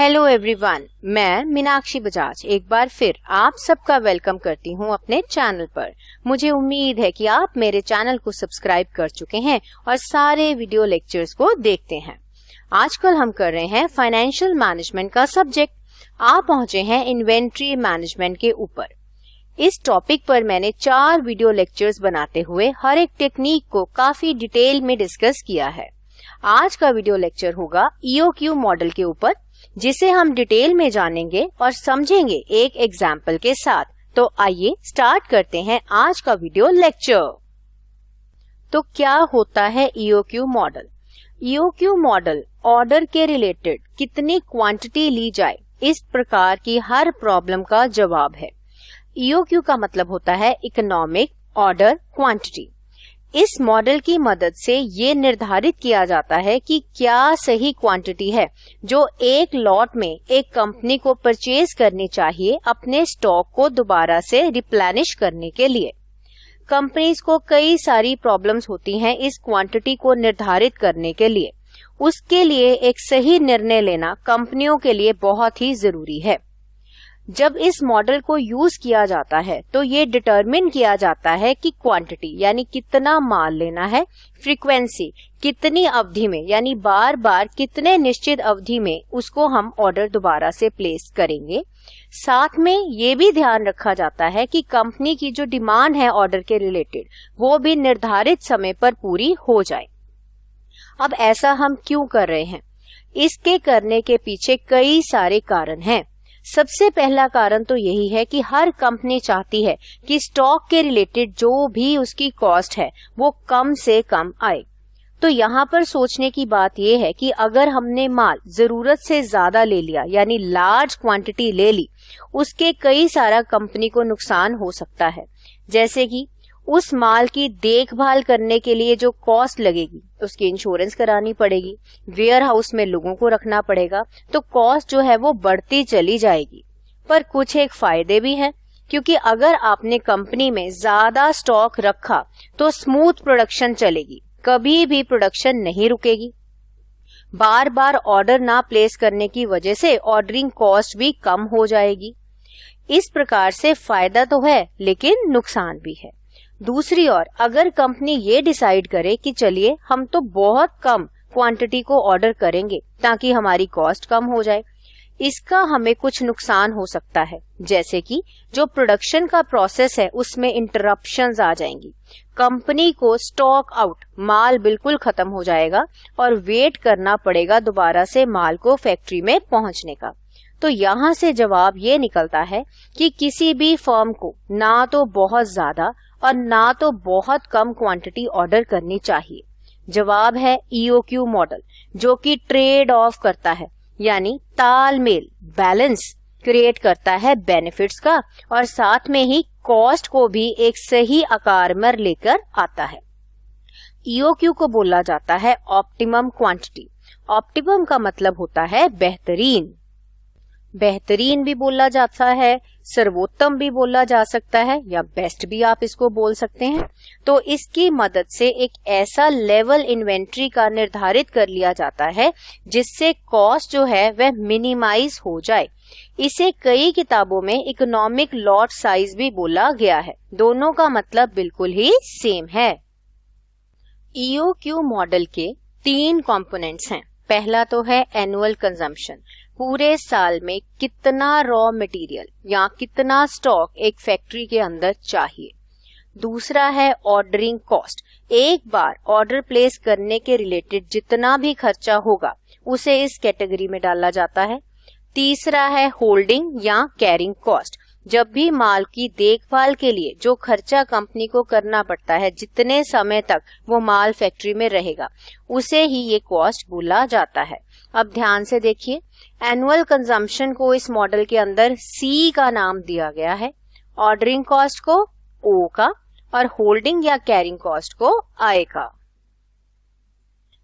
Hello everyone, मैं मीनाक्षी बजाज एक बार फिर आप सबका वेलकम करती हूं अपने चैनल पर। मुझे उम्मीद है कि आप मेरे चैनल को सब्सक्राइब कर चुके हैं और सारे वीडियो लेक्चर्स को देखते हैं। आजकल हम कर रहे हैं फाइनेंशियल मैनेजमेंट का सब्जेक्ट। आप पहुंचे हैं इन्वेंट्री मैनेजमेंट के ऊपर। इस टॉपिक पर मैंने 4 वीडियो लेक्चर्स बनाते हुए हर एक टेक्निक को काफी डिटेल में डिस्कस किया है। आज का वीडियो लेक्चर होगा ईओक्यू मॉडल के ऊपर, जिसे हम डिटेल में जानेंगे और समझेंगे एक एग्जाम्पल के साथ। तो आइए स्टार्ट करते हैं आज का वीडियो लेक्चर। तो क्या होता है EOQ model? EOQ model order के रिलेटेड कितनी क्वांटिटी ली जाए, इस प्रकार की हर प्रॉब्लम का जवाब है। ईओक्यू का मतलब होता है इकोनॉमिक ऑर्डर क्वांटिटी। इस मॉडल की मदद से ये निर्धारित किया जाता है कि क्या सही क्वांटिटी है जो एक लॉट में एक कंपनी को परचेज करनी चाहिए अपने स्टॉक को दोबारा से रिप्लेनिश करने के लिए। कंपनीज को कई सारी प्रॉब्लम्स होती हैं इस क्वांटिटी को निर्धारित करने के लिए। उसके लिए एक सही निर्णय लेना कंपनियों के लिए बहुत ही जरूरी है। जब इस मॉडल को यूज किया जाता है तो ये डिटरमिन किया जाता है कि क्वांटिटी यानी कितना माल लेना है, फ्रीक्वेंसी कितनी अवधि में यानी बार बार कितने निश्चित अवधि में उसको हम ऑर्डर दोबारा से प्लेस करेंगे। साथ में ये भी ध्यान रखा जाता है कि कंपनी की जो डिमांड है ऑर्डर के रिलेटेड वो भी निर्धारित समय पर पूरी हो जाए। अब ऐसा हम क्यों कर रहे हैं? इसके करने के पीछे कई सारे कारण हैं। सबसे पहला कारण तो यही है कि हर कंपनी चाहती है कि स्टॉक के रिलेटेड जो भी उसकी कॉस्ट है वो कम से कम आए। तो यहाँ पर सोचने की बात यह है कि अगर हमने माल जरूरत से ज्यादा ले लिया यानी लार्ज क्वांटिटी ले ली, उसके कई सारा कंपनी को नुकसान हो सकता है। जैसे कि उस माल की देखभाल करने के लिए जो कॉस्ट लगेगी उसकी इंश्योरेंस करानी पड़ेगी, वेयर हाउस में लोगों को रखना पड़ेगा, तो कॉस्ट जो है वो बढ़ती चली जाएगी। पर कुछ एक फायदे भी हैं, क्योंकि अगर आपने कंपनी में ज्यादा स्टॉक रखा तो स्मूथ प्रोडक्शन चलेगी, कभी भी प्रोडक्शन नहीं रुकेगी। बार बार ऑर्डर ना प्लेस करने की वजह से ऑर्डरिंग कॉस्ट भी कम हो जाएगी। इस प्रकार से फायदा तो है लेकिन नुकसान भी है। दूसरी ओर अगर कंपनी ये डिसाइड करे कि चलिए हम तो बहुत कम क्वांटिटी को ऑर्डर करेंगे ताकि हमारी कॉस्ट कम हो जाए, इसका हमें कुछ नुकसान हो सकता है। जैसे कि जो प्रोडक्शन का प्रोसेस है उसमें इंटरप्शंस आ जाएंगी, कंपनी को स्टॉक आउट माल बिल्कुल खत्म हो जाएगा और वेट करना पड़ेगा दोबारा से माल को फैक्ट्री में पहुंचने का। तो यहाँ से जवाब ये निकलता है कि किसी भी फर्म को ना तो बहुत ज्यादा और ना तो बहुत कम क्वांटिटी ऑर्डर करनी चाहिए। जवाब है ईओक्यू मॉडल, जो कि ट्रेड ऑफ करता है यानी तालमेल बैलेंस क्रिएट करता है बेनिफिट्स का और साथ में ही कॉस्ट को भी एक सही आकार में लेकर आता है। ईओक्यू को बोला जाता है ऑप्टिमम क्वांटिटी। ऑप्टिमम का मतलब होता है बेहतरीन। बेहतरीन भी बोला जाता है, सर्वोत्तम भी बोला जा सकता है या बेस्ट भी आप इसको बोल सकते हैं। तो इसकी मदद से एक ऐसा लेवल इन्वेंट्री का निर्धारित कर लिया जाता है जिससे कॉस्ट जो है वह मिनिमाइज हो जाए। इसे कई किताबों में इकोनॉमिक लॉट साइज भी बोला गया है। दोनों का मतलब बिल्कुल ही सेम है। ईओक्यू मॉडल के 3 कंपोनेंट्स हैं। पहला तो है एनुअल कंजम्पशन, पूरे साल में कितना रॉ मटेरियल या कितना स्टॉक एक फैक्ट्री के अंदर चाहिए। दूसरा है ऑर्डरिंग कॉस्ट, एक बार ऑर्डर प्लेस करने के रिलेटेड जितना भी खर्चा होगा उसे इस कैटेगरी में डाला जाता है। तीसरा है होल्डिंग या कैरिंग कॉस्ट, जब भी माल की देखभाल के लिए जो खर्चा कंपनी को करना पड़ता है, जितने समय तक वो माल फैक्ट्री में रहेगा, उसे ही ये कॉस्ट बोला जाता है। अब ध्यान से देखिए, एनुअल कंजम्पशन को इस मॉडल के अंदर सी का नाम दिया गया है, ऑर्डरिंग कॉस्ट को ओ का और होल्डिंग या कैरिंग कॉस्ट को आई का।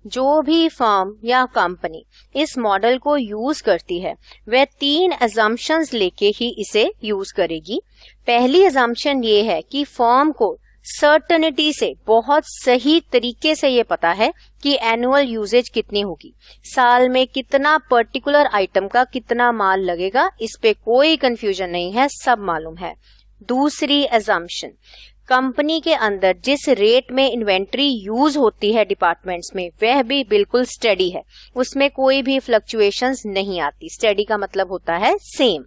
जो भी फर्म या कंपनी इस मॉडल को यूज करती है वह 3 असम्पशंस लेके ही इसे यूज करेगी। पहली असम्पशन ये है कि फर्म को सर्टेनिटी से, बहुत सही तरीके से ये पता है कि एनुअल यूजेज कितनी होगी, साल में कितना पर्टिकुलर आइटम का कितना माल लगेगा, इस पे कोई कंफ्यूजन नहीं है, सब मालूम है। दूसरी अजम्पशन, कंपनी के अंदर जिस रेट में इन्वेंट्री यूज होती है डिपार्टमेंट्स में, वह भी बिल्कुल स्टडी है, उसमें कोई भी फ्लक्चुएशंस नहीं आती। स्टडी का मतलब होता है सेम।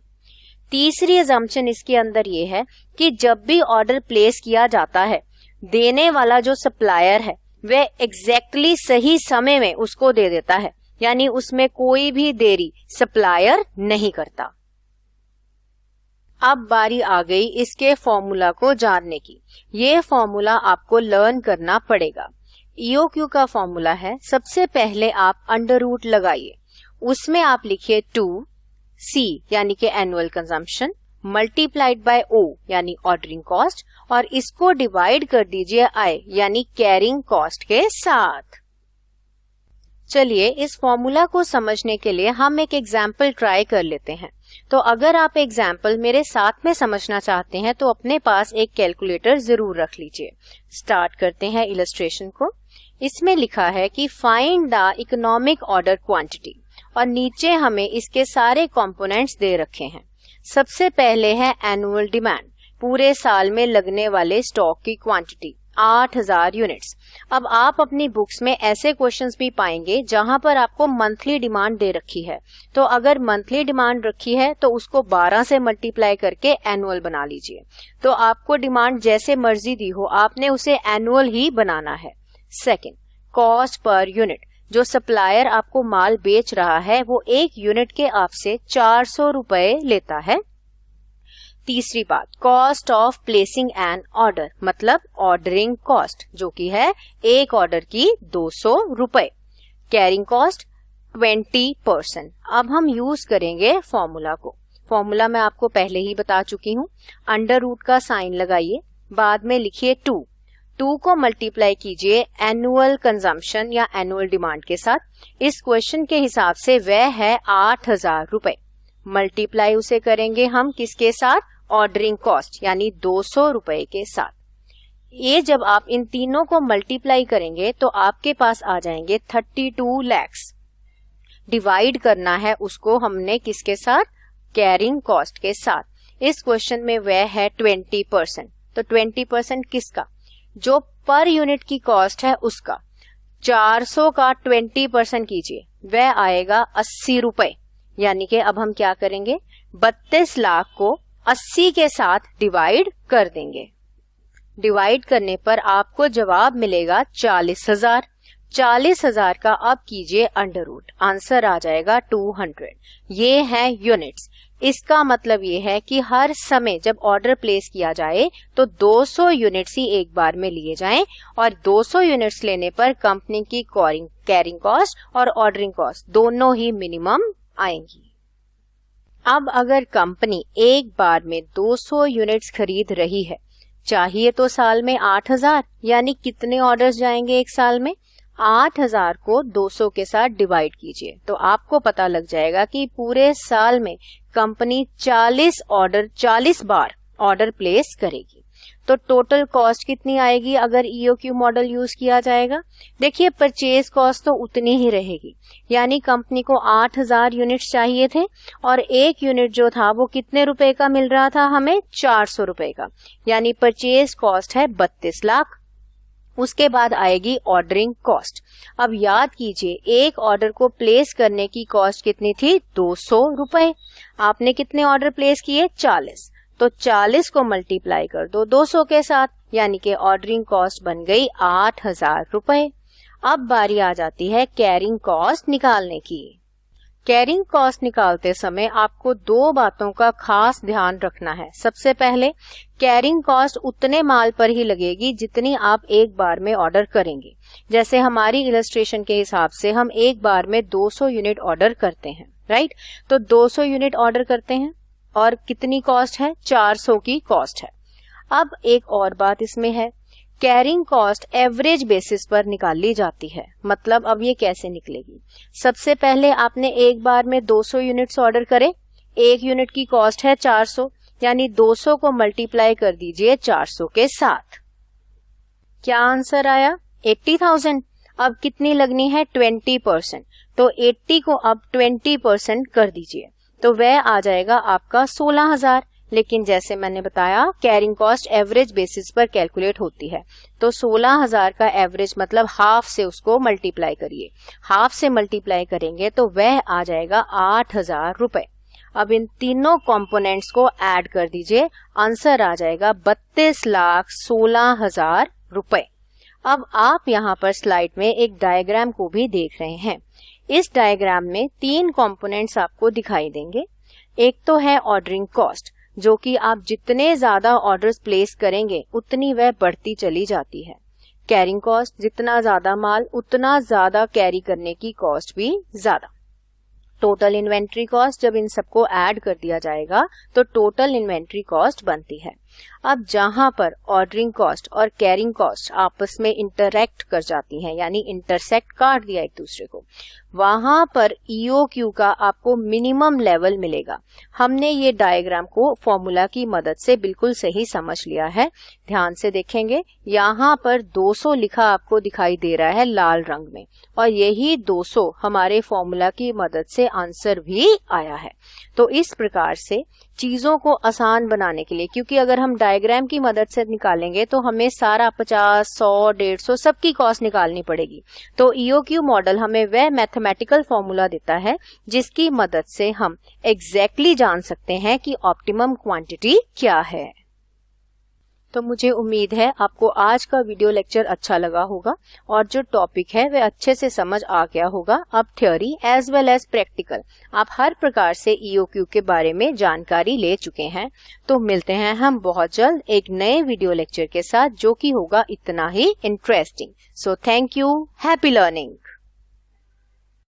तीसरी अजम्पशन इसके अंदर ये है कि जब भी ऑर्डर प्लेस किया जाता है, देने वाला जो सप्लायर है वह एग्जैक्टली सही समय में उसको दे देता है, यानी उसमें कोई भी देरी सप्लायर नहीं करता। अब बारी आ गई इसके फॉर्मूला को जानने की। ये फॉर्मूला आपको लर्न करना पड़ेगा। ईओक्यू का फॉर्मूला है, सबसे पहले आप अंडर रूट लगाइए, उसमें आप लिखिए 2C यानी कि annual consumption multiplied by O यानी ऑर्डरिंग कॉस्ट, और इसको डिवाइड कर दीजिए I यानी कैरिंग कॉस्ट के साथ। चलिए इस फॉर्मूला को समझने के लिए हम एक एग्जाम्पल ट्राई कर लेते हैं। तो अगर आप एग्जाम्पल मेरे साथ में समझना चाहते हैं तो अपने पास एक कैलकुलेटर जरूर रख लीजिए। स्टार्ट करते हैं इलस्ट्रेशन को। इसमें लिखा है कि find the economic order quantity, और नीचे हमें इसके सारे कंपोनेंट्स दे रखे हैं। सबसे पहले है एनुअल डिमांड, पूरे साल में लगने वाले स्टॉक की क्वांटिटी 8000 यूनिट्स। अब आप अपनी बुक्स में ऐसे क्वेश्चंस भी पाएंगे जहां पर आपको मंथली डिमांड दे रखी है, तो अगर मंथली डिमांड रखी है तो उसको 12 से मल्टीप्लाई करके एनुअल बना लीजिए। तो आपको डिमांड जैसे मर्जी दी हो, आपने उसे एनुअल ही बनाना है। सेकंड, कॉस्ट पर यूनिट, जो सप्लायर आपको माल बेच रहा है वो एक यूनिट के आपसे 400 रुपए लेता है। तीसरी बात, cost of placing an order, मतलब ऑर्डरिंग कॉस्ट, जो कि है एक ऑर्डर की 200 रुपए। Carrying cost 20%। अब हम यूज करेंगे फॉर्मूला को। फॉर्मूला मैं आपको पहले ही बता चुकी हूँ। अंडर रूट का साइन लगाइए, बाद में लिखिए 2 को मल्टीप्लाई कीजिए एनुअल कंजम्पशन या एनुअल डिमांड के साथ। इस क्वेश्चन के हिसाब से वह है 8000 रुपए। मल्टीप्लाई उसे करेंगे हम किसके साथ, ऑर्डरिंग कॉस्ट यानी 200 रुपए के साथ। ये जब आप इन तीनों को मल्टीप्लाई करेंगे तो आपके पास आ जाएंगे 32 lakhs। डिवाइड करना है उसको हमने किसके साथ, कैरिंग कॉस्ट के साथ। इस क्वेश्चन में वह है 20%, तो 20% किसका, जो पर यूनिट की कॉस्ट है उसका। 400 का 20% कीजिए, वह आएगा 80 रुपए। यानी कि अब हम क्या करेंगे, 32 लाख को 80 के साथ डिवाइड कर देंगे। डिवाइड करने पर आपको जवाब मिलेगा 40,000। 40,000 का अब कीजिए अंडर रूट, आंसर आ जाएगा 200। ये है यूनिट्स। इसका मतलब ये है कि हर समय जब ऑर्डर प्लेस किया जाए तो 200 यूनिट्स ही एक बार में लिए जाएं, और 200 यूनिट्स लेने पर कंपनी की कैरिंग कॉस्ट और ऑर्डरिंग कॉस्ट दोनों ही मिनिमम आएंगी। अब अगर कंपनी एक बार में 200 यूनिट्स खरीद रही है, चाहिए तो साल में 8000, यानी कितने ऑर्डर्स जाएंगे एक साल में, 8000 को 200 के साथ डिवाइड कीजिए तो आपको पता लग जाएगा कि पूरे साल में कंपनी 40 बार ऑर्डर प्लेस करेगी। तो टोटल कॉस्ट कितनी आएगी अगर ईओक्यू मॉडल यूज किया जाएगा। देखिए परचेज कॉस्ट तो उतनी ही रहेगी, यानी कंपनी को 8000 यूनिट्स चाहिए थे और एक यूनिट जो था वो कितने रुपए का मिल रहा था हमें, 400 रुपए का, यानी परचेज कॉस्ट है 32 लाख। उसके बाद आएगी ऑर्डरिंग कॉस्ट। अब याद कीजिए एक ऑर्डर को प्लेस करने की कॉस्ट कितनी थी, 200 रुपए। आपने कितने ऑर्डर प्लेस किए, 40, तो 40 को मल्टीप्लाई कर दो 200 के साथ, यानी कि ऑर्डरिंग कॉस्ट बन गई 8000 रुपए। अब बारी आ जाती है कैरिंग कॉस्ट निकालने की। कैरिंग कॉस्ट निकालते समय आपको दो बातों का खास ध्यान रखना है। सबसे पहले, कैरिंग कॉस्ट उतने माल पर ही लगेगी जितनी आप एक बार में ऑर्डर करेंगे। जैसे हमारी इलस्ट्रेशन के हिसाब से हम एक बार में 200 यूनिट ऑर्डर करते हैं, राइट। तो 200 यूनिट ऑर्डर करते हैं और कितनी कॉस्ट है, 400 की कॉस्ट है। अब एक और बात इसमें है, कैरिंग कॉस्ट एवरेज बेसिस पर निकाली जाती है। मतलब अब ये कैसे निकलेगी, सबसे पहले आपने एक बार में 200 यूनिट्स ऑर्डर करे, एक यूनिट की कॉस्ट है 400, यानी 200 को मल्टीप्लाई कर दीजिए 400 के साथ। क्या आंसर आया? 80,000। अब कितनी लगनी है? 20%। तो 80 को अब 20% कर दीजिए, तो वह आ जाएगा आपका 16,000। लेकिन जैसे मैंने बताया कैरिंग कॉस्ट एवरेज बेसिस पर कैलकुलेट होती है, तो 16,000 का एवरेज मतलब हाफ से उसको मल्टीप्लाई करिए। हाफ से मल्टीप्लाई करेंगे तो वह आ जाएगा 8,000 रुपए। अब इन तीनों कंपोनेंट्स को ऐड कर दीजिए, आंसर आ जाएगा 32,16,000 रुपए। अब आप यहाँ पर स्लाइड में एक डायग्राम को भी देख रहे हैं। इस डायग्राम में 3 कंपोनेंट्स आपको दिखाई देंगे। एक तो है ऑर्डरिंग कॉस्ट, जो कि आप जितने ज्यादा ऑर्डर्स प्लेस करेंगे उतनी वह बढ़ती चली जाती है। कैरिंग कॉस्ट, जितना ज्यादा माल उतना ज्यादा कैरी करने की कॉस्ट भी ज्यादा। टोटल इन्वेंट्री कॉस्ट, जब इन सबको ऐड कर दिया जाएगा तो टोटल इन्वेंट्री कॉस्ट बनती है। अब जहां पर ऑर्डरिंग कॉस्ट और कैरिंग कॉस्ट आपस में इंटरैक्ट कर जाती हैं, यानी इंटरसेक्ट काट दिया एक दूसरे को, वहां पर ईओक्यू का आपको मिनिमम लेवल मिलेगा। हमने ये डायग्राम को फॉर्मूला की मदद से बिल्कुल सही समझ लिया है। ध्यान से देखेंगे, यहाँ पर 200 लिखा आपको दिखाई दे रहा है लाल रंग में, और यही 200 हमारे फॉर्मूला की मदद से आंसर भी आया है। तो इस प्रकार से चीजों को आसान बनाने के लिए, क्योंकि अगर हम डायग्राम की मदद से निकालेंगे तो हमें सारा 50, 100, 150 सबकी कॉस्ट निकालनी पड़ेगी। तो ईओक्यू मॉडल हमें वह मैथमेटिकल फॉर्मूला देता है जिसकी मदद से हम एग्जैक्टली जान सकते हैं कि ऑप्टिमम क्वांटिटी क्या है। तो मुझे उम्मीद है आपको आज का वीडियो लेक्चर अच्छा लगा होगा और जो टॉपिक है वह अच्छे से समझ आ गया होगा। अब theory as well as practical आप हर प्रकार से ईओक्यू के बारे में जानकारी ले चुके हैं। तो मिलते हैं हम बहुत जल्द एक नए वीडियो लेक्चर के साथ, जो कि होगा इतना ही interesting. So thank you, happy learning.